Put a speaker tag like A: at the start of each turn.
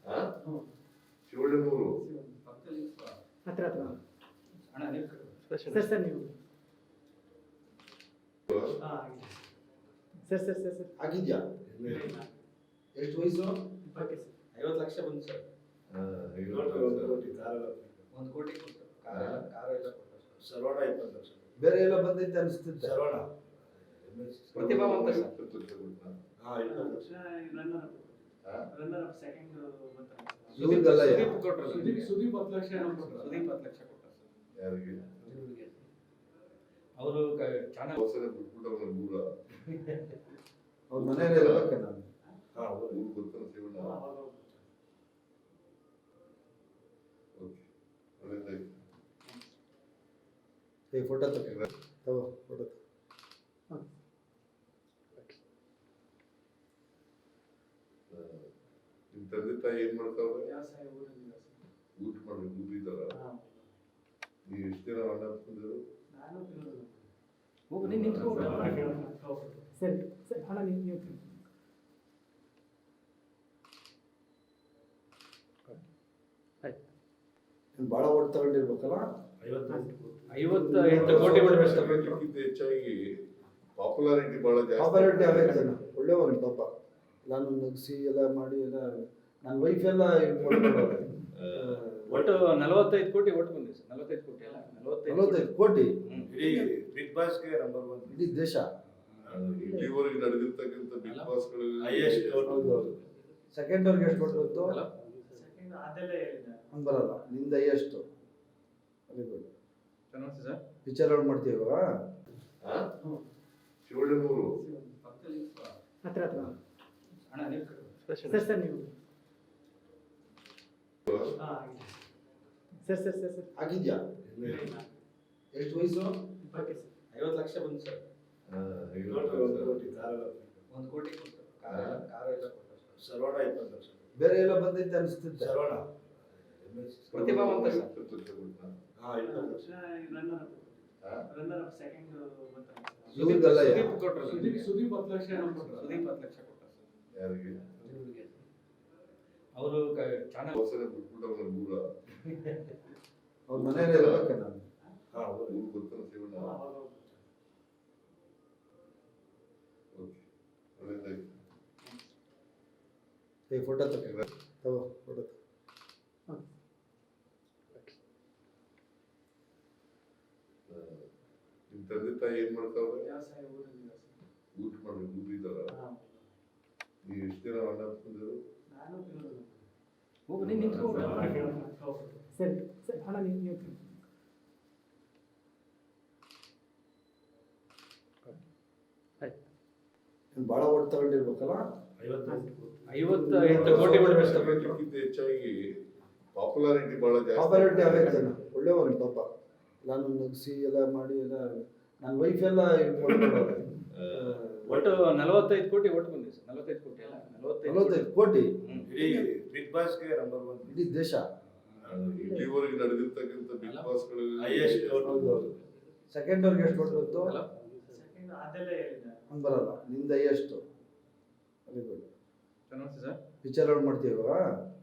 A: ಹಾ? ಶಿವಳ್ಳಿನೂರು
B: ಹತ್ರ ಹತ್ರ ಸರ್ ನೀವು ಸರ್
C: ಆಗಿದ್ಯಾ? ಎಷ್ಟು ವಯಸ್ಸು?
B: ಓಕೆ ಸರ್
D: 50 ಲಕ್ಷ ಬಂತು ಸರ್.
A: ಹಾ,
D: 1 ಕೋಟಿ ಕೊಟ್ಟು ಕಾರ ಎಲ್ಲ ಕೊಟ್ಟು ಸರ್.
E: ಸರ್ವಣ 20 ಲಕ್ಷ.
C: ಬೇರೆ ಎಲ್ಲ ಬಂದೈತೆ ಅನಿಸ್ತಿದ್ದೆ.
E: ಸರ್ವಣ
D: ಪ್ರತಿಭಾವಂತ ಸರ್.
A: 20 ಲಕ್ಷ ಕೊಟ್ನಾ?
E: ಹಾ 20 ಲಕ್ಷ.
A: ಹಾ?
B: ರನ್ನರ್ ಅಪ್ ಸೆಕೆಂಡ್
C: ಇವ್ರಿಗೆಲ್ಲ
D: ಸುದೀಪ್ ಕೊಟ್ರು ಸರ್.
B: ಸುದೀಪ್ 10 ಲಕ್ಷ ಕೊಟ್ಟರು.
D: ಸುದೀಪ್ 10 ಲಕ್ಷ ಕೊಟ್ರು ಸರ್.
A: ಯಾರಿಗೆ?
D: ಅವರು ಚಾನಲ್
A: ಹೊಸನೆ ಬಿಟ್ಬಿಟ್ಟವ್ರ ಊರ.
C: ಅವ್ರ ಮನೇಲಿ ಇರ್ಬೇಕೆ ನಾನು.
E: ಹಾ ಹೌದು.
A: ಊರು ಗೊತ್ತಾನ ಶಿವಣ್ಣ. ಓಕೆ, ಒಳ್ಳೆದಾಯ್ತು.
C: ಫೋಟೋ ತಗೋ ಫೋಟೋ.
A: ನಿಮ್ ತಂದೆ ತಾಯಿ ಏನ್ ಮಾಡ್ತಾವ್ರೆ?
B: ವ್ಯವಸಾಯ ಊರಲ್ಲಿ
A: ಊಟ ಮಾಡಿ ಊರಿದಾರ? ನೀವು ಎಷ್ಟು ಜನ ಅಣ್ಣ ತಂದಿರು?
B: ನಾನು
D: ಹೋಗಿ ನೀನು ನಿಂತ್ಕೊ.
B: ಸರಿ ಸರಿ ಅಣ್ಣ ನೀವು
C: ನೀನು ಭಾಳ ಓಟ್ ತಗೊಂಡಿರ್ಬೇಕಲ್ಲ.
D: 58 ಕೋಟಿ ಬಿಡಬೇಕು ಸರ್.
A: ಅದಕ್ಕಿಂತ ಹೆಚ್ಚಾಗಿ ಪಾಪ್ಯುಲಾರಿಟಿ ಬಹಳ
C: ಪಾಪ್ಯುಲಾರಿಟಿ
A: ಜಾಸ್ತಿ.
C: ಆಗೈತೆ ನಾನು ಒಳ್ಳೆಯವನು ಪಾಪ. ನಾನು ನಗಿಸಿ ಎಲ್ಲ ಮಾಡಿ ಎಲ್ಲ ನನ್ನ ವೈಫ್ ಎಲ್ಲ
D: ಒಟ್ಟು 45 ಕೋಟಿ ಒಟ್ಟು ಬಂದಿದೆ ಸರ್. 45 ಕೋಟಿ ಅಲ್ಲ
C: 45 ಕೋಟಿ
E: ಇಡೀ ಬಿಗ್ ಬಾಸ್ಗೆ ನಂಬರ್ 1.
C: ಇಡೀ ದೇಶ.
A: ಇಲ್ಲಿವರೆಗೆ ನಡೆದಿರ್ತಕ್ಕಂಥ ಬಿಗ್ ಬಾಸ್
E: Highest vote.
C: ಹೌದು. ಸೆಕೆಂಡ್ ಅವ್ರಿಗೆ ಎಷ್ಟು ಕೊಟ್ಟು ಬಂತು?
B: ಸೆಕೆಂಡ್ ಅದೆಲ್ಲ ಹೇಳಿದ್ದೆ
C: ಹಂಗೆ ಬರಲ್ಲ, ನಿಂದ ಎಷ್ಟು ವೆರಿ ಗುಡ್.
D: ಚೆನ್ನಾಗಿ ಸರ್.
C: ಪಿಕ್ಚರ್ ಔಟ್ ಮಾಡ್ತೀವ?
A: ಶಿವಳ್ಳಿನೂರು
B: ಹತ್ರ ಹತ್ರ
D: ಅಣ್ಣ ನೀವು
B: ಸರ್ ನೀವು ಸರ್
C: ಆಗಿದ್ಯಾ? ಎಷ್ಟು ವಯಸ್ಸು?
B: ಓಕೆ ಸರ್
D: 50 ಲಕ್ಷ ಬಂತು ಸರ್.
E: 1 ಕೋಟಿ ಕಾರ
D: 1 ಕೋಟಿ ಕೊಟ್ಟು ಕಾರ ಎಲ್ಲ ಕೊಟ್ಟು ಸರ್.
E: ಸರ್ವಣ 20 ಲಕ್ಷ.
C: ಬೇರೆ ಎಲ್ಲ ಬಂದೈತೆ ಅನಿಸ್ತಿದ್ದೆ.
E: ಸರ್ವಣ
D: ಪ್ರತಿಭಾವಂತ ಸರ್.
A: 20 ಲಕ್ಷ ಕೊಟ್ನಾ?
E: ಹಾ 20 ಲಕ್ಷ.
A: ಹಾ?
B: ರನ್ನರ್ ಅಪ್ ಸೆಕೆಂಡ್
C: ಇವ್ರಿಗೆಲ್ಲ
D: ಸುದೀಪ್ ಕೊಟ್ರು ಸರ್.
B: ಸುದೀಪ್ 10 ಲಕ್ಷ ಕೊಟ್ಟರು.
D: ಸುದೀಪ್ 10 ಲಕ್ಷ ಕೊಟ್ರು ಸರ್.
A: ಯಾರಿಗೆ?
D: ಅವರು ಚಾನಲ್
A: ಹೊಸನೆ ಬಿಟ್ಬಿಟ್ಟವ್ರ ಊರ.
C: ಅವ್ರ ಮನೇಲಿ ಇರ್ಬೇಕೆ ನಾನು.
E: ಹಾ ಹೌದು.
A: ಊರು ಗೊತ್ತಾನ ಶಿವಣ್ಣ. ಓಕೆ, ಒಳ್ಳೆದಾಯ್ತು.
C: ಫೋಟೋ ತಗೋ ಫೋಟೋ.
A: ನಿಮ್ ತಂದೆ ತಾಯಿ ಏನ್ ಮಾಡ್ತಾವ್ರೆ?
B: ವ್ಯವಸಾಯ ಊರಲ್ಲಿ
A: ಊಟ ಮಾಡಿ ಊರಿದಾರ? ನೀವು ಎಷ್ಟು ಜನ ಅಣ್ಣ ತಂದಿರು?
B: ನಾನು
D: ಹೋಗಿ ನೀನು ನಿಂತ್ಕೊ.
B: ಸರಿ ಸರಿ ಅಣ್ಣ ನೀವು
C: ನೀನು ಭಾಳ ಓಟ್ ತಗೊಂಡಿರ್ಬೇಕಲ್ಲ.
D: 58 ಕೋಟಿ ಬಿಡಬೇಕು ಸರ್.
A: ಅದಕ್ಕಿಂತ ಹೆಚ್ಚಾಗಿ ಪಾಪ್ಯುಲಾರಿಟಿ ಬಹಳ ಜಾಸ್ತಿ.
C: ಪಾಪ್ಯುಲಾರಿಟಿ ಆಗೈತೆ ನಾನು ಒಳ್ಳೆಯವನು ಪಾಪ. ನಾನು ನಗಿಸಿ ಎಲ್ಲ ಮಾಡಿ ಎಲ್ಲ ನನ್ನ ವೈಫ್ ಎಲ್ಲ
D: ಒಟ್ಟು 45 ಕೋಟಿ ಒಟ್ಟು ಬಂದಿದೆ ಸರ್. 45 ಕೋಟಿ ಅಲ್ಲ
C: 45 ಕೋಟಿ
E: ಇಡೀ ಬಿಗ್ ಬಾಸ್ಗೆ ನಂಬರ್ 1.
C: ಇಡೀ ದೇಶ.
A: ಇಲ್ಲಿವರೆಗೆ ನಡೆದಿರ್ತಕ್ಕಂಥ ಬಿಗ್ ಬಾಸ್
E: Highest vote.
C: ಹೌದು. ಸೆಕೆಂಡ್ ಅವ್ರಿಗೆ ಎಷ್ಟು ಕೊಟ್ಟು ಬಂತು?
B: ಸೆಕೆಂಡ್ ಅದೆಲ್ಲ ಹೇಳಿದ್ದೆ
C: ಹಂಗೆ ಬರಲ್ಲ, ನಿಂದ ಎಷ್ಟು ವೆರಿ ಗುಡ್.
D: ಚೆನ್ನಾಗಿ ಸರ್.
C: ಪಿಕ್ಚರ್ ಔಟ್ ಮಾಡ್ತೀವ?